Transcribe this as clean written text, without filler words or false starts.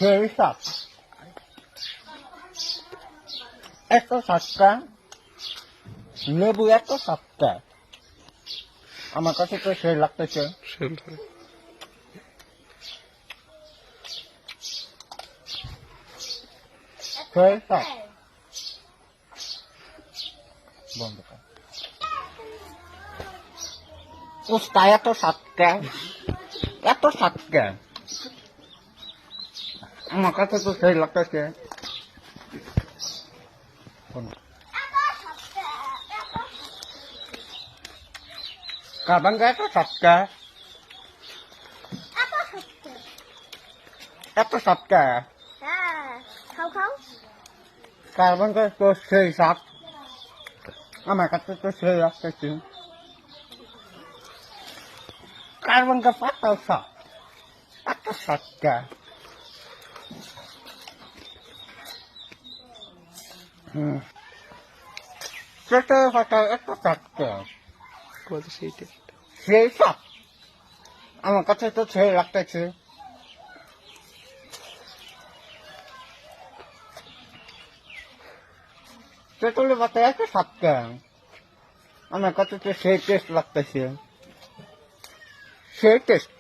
সেই সাপ এত সাতটা লেবু এত সাতটা আমার কাছে তো সেই লাগতেছে সেই সাপ বন্ধ কর উস্তা এত সাতটা আমার কাছে তো সেই লাগতেছে কারবান গায়ে তো সাতটা এত সাতটা কারবান গায়ে তো সেই সাপ আমার কাছে তো সেই লাগতেছে কার্বন का पाता सा आता सत्या সেটা পাতা একটা সত্য কত সেইটা সেই সাপ আমার কাছে তো সেই লাগতেছে তেঁতুলের পাতা একটা সত্য আমার কাছে তো সেই টেস্ট লাগতেছে সেই টেস্ট